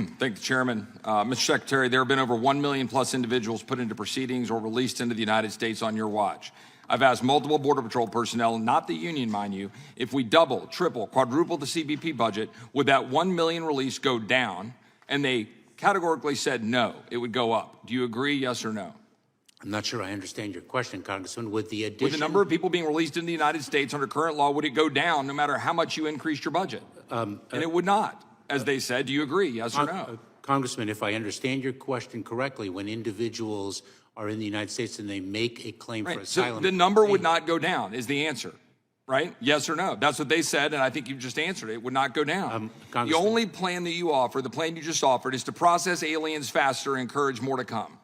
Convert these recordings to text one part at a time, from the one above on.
Thank you, Chairman. Mr. Secretary, there have been over 1 million plus individuals put into proceedings or released into the United States on your watch. I've asked multiple Border Patrol personnel, not the union, mind you, if we double, triple, quadruple the CBP budget, would that 1 million release go down? And they categorically said no, it would go up. Do you agree, yes or no? I'm not sure I understand your question, Congressman. With the number of people being released in the United States under current law, would it go down no matter how much you increased your budget? And it would not, as they said. Do you agree, yes or no? Congressman, if I understand your question correctly, when individuals are in the United States and they make a claim for asylum, so the number would not go down is the answer, right? Yes or no? That's what they said, and I think you just answered it. It would not go down. The only plan that you offer, the plan you just offered, is to process aliens faster and encourage more to come.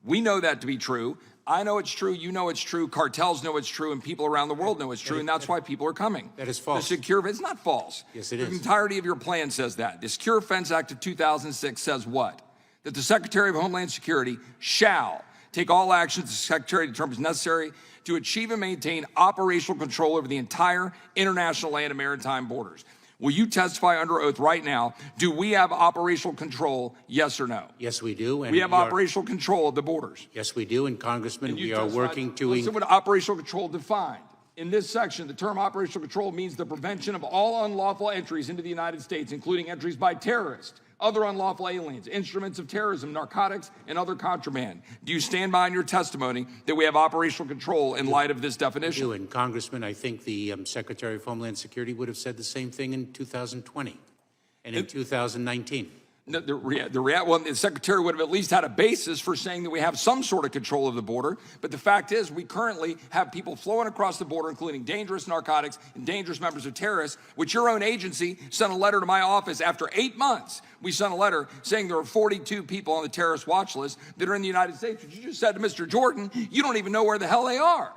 We know that to be true. I know it's true. You know it's true. Cartels know it's true, and people around the world know it's true, and that's why people are coming. That is false. It's not false. Yes, it is. The entirety of your plan says that. The Secure Fence Act of 2006 says what? That the Secretary of Homeland Security shall take all actions the Secretary determines necessary to achieve and maintain operational control over the entire international land and maritime borders. Will you testify under oath right now? Do we have operational control, yes or no? Yes, we do. And we have operational control of the borders. Yes, we do. And Congressman, we are working to... Listen what operational control defined. In this section, the term operational control means the prevention of all unlawful entries into the United States, including entries by terrorists, other unlawful aliens, instruments of terrorism, narcotics, and other contraband. Do you stand behind your testimony that we have operational control in light of this definition? We do, and Congressman, I think the Secretary of Homeland Security would have said the same thing in 2020 and in 2019. Well, the Secretary would have at least had a basis for saying that we have some sort of control of the border. But the fact is, we currently have people flowing across the border, including dangerous narcotics and dangerous members of terrorists, which your own agency sent a letter to my office after 8 months. We sent a letter saying there are 42 people on the terrorist watch list that are in the United States. But you just said to Mr. Jordan, you don't even know where the hell they are.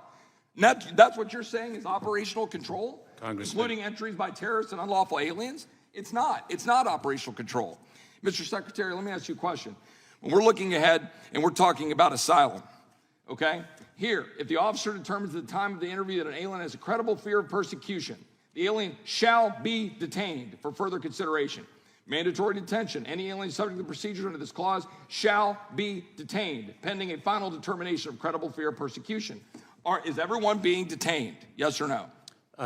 And that's what you're saying is operational control, including entries by terrorists and unlawful aliens? It's not. It's not operational control. Mr. Secretary, let me ask you a question. When we're looking ahead and we're talking about asylum, okay? Here, if the officer determines at the time of the interview that an alien has a credible fear of persecution, the alien shall be detained for further consideration. Mandatory detention. Any alien subject to the procedures under this clause shall be detained, pending a final determination of credible fear of persecution. Is everyone being detained? Yes or no?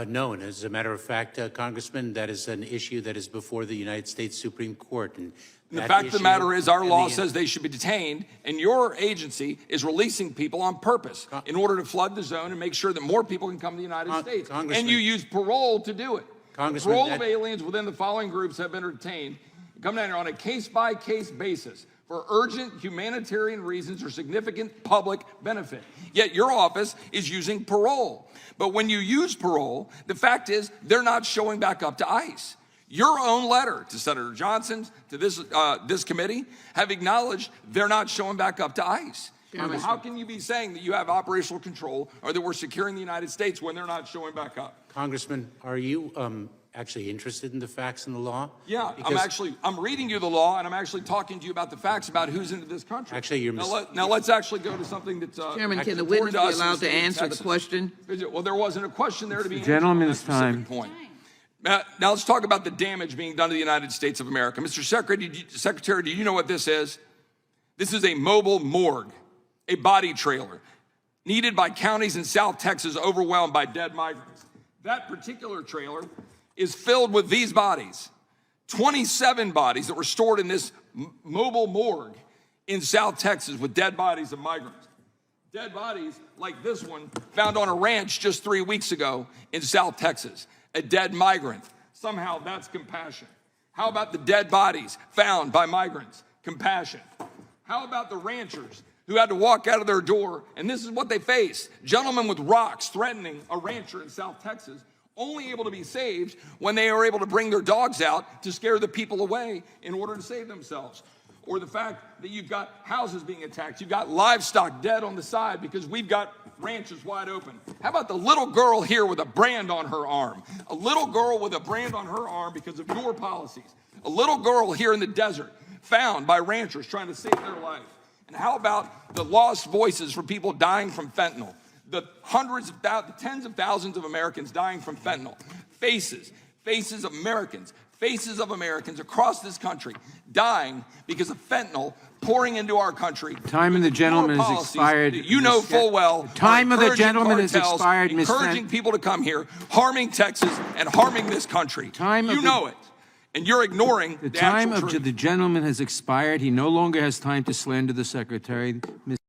No, and as a matter of fact, Congressman, that is an issue that is before the United States Supreme Court. And the fact of the matter is our law says they should be detained, and your agency is releasing people on purpose in order to flood the zone and make sure that more people can come to the United States. And you use parole to do it. Parole of aliens within the following groups have been detained, come down here on a case-by-case basis for urgent humanitarian reasons or significant public benefit. Yet your office is using parole. But when you use parole, the fact is they're not showing back up to ICE. Your own letter to Senator Johnson, to this committee, have acknowledged they're not showing back up to ICE. How can you be saying that you have operational control or that we're securing the United States when they're not showing back up? Congressman, are you actually interested in the facts and the law? Yeah, I'm reading you the law, and I'm actually talking to you about the facts about who's into this country. Actually, you're now let's actually go to something that's Chairman, can the witness be allowed to answer the question? Well, there wasn't a question there to be answered. Gentleman's time. Point. Now let's talk about the damage being done to the United States of America. Mr. Secretary, do you know what this is? This is a mobile morgue, a body trailer, needed by counties in South Texas overwhelmed by dead migrants. That particular trailer is filled with these bodies, 27 bodies that were stored in this mobile morgue in South Texas with dead bodies of migrants. Dead bodies like this one found on a ranch just 3 weeks ago in South Texas, a dead migrant. Somehow that's compassion. How about the dead bodies found by migrants? Compassion. How about the ranchers who had to walk out of their door, and this is what they faced, gentlemen with rocks threatening a rancher in South Texas, only able to be saved when they are able to bring their dogs out to scare the people away in order to save themselves. Or the fact that you've got houses being attacked, you've got livestock dead on the side because we've got ranches wide open. How about the little girl here with a brand on her arm? A little girl with a brand on her arm because of your policies. A little girl here in the desert found by ranchers trying to save their life. And how about the lost voices for people dying from fentanyl? The tens of thousands of Americans dying from fentanyl. Faces of Americans faces of Americans across this country dying because of fentanyl pouring into our country. Time of the gentleman has expired. You know full well. Time of the gentleman has cartels, expired, Ms. encouraging people to come here, harming Texas and harming this country. You know it. And you're ignoring the time actual of truth. the gentleman has expired. He no longer has time to slander the secretary.